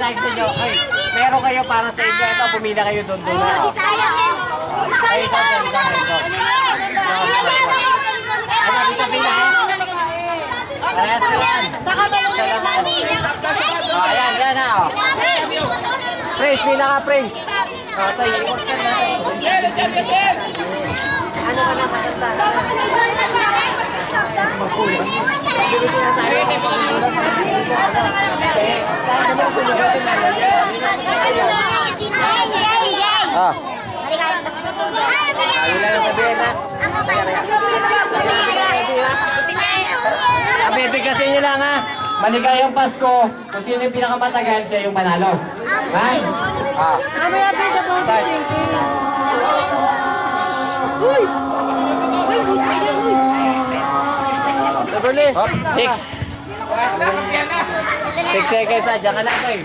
tayo sa inyo. Ay, meron kayo para sa inyo. Ito, pumila kayo doon doon. Ay, ito. Ano, dito pila ha? Parehas ko yan. Ayan, yan ha. Praise, pila ka, praise. Ito, i-report ka na. Ano ka na makita? Magkulang. Bilitin na tayo. Bibigkasin nyo lang ha. Maligayang Pasko. Kung sino yung pinakamatagal, siya yung panalo. Ha? Ano yung bida po? Uy! Uy! 6 seconds ha. Diyan ka lang kayo.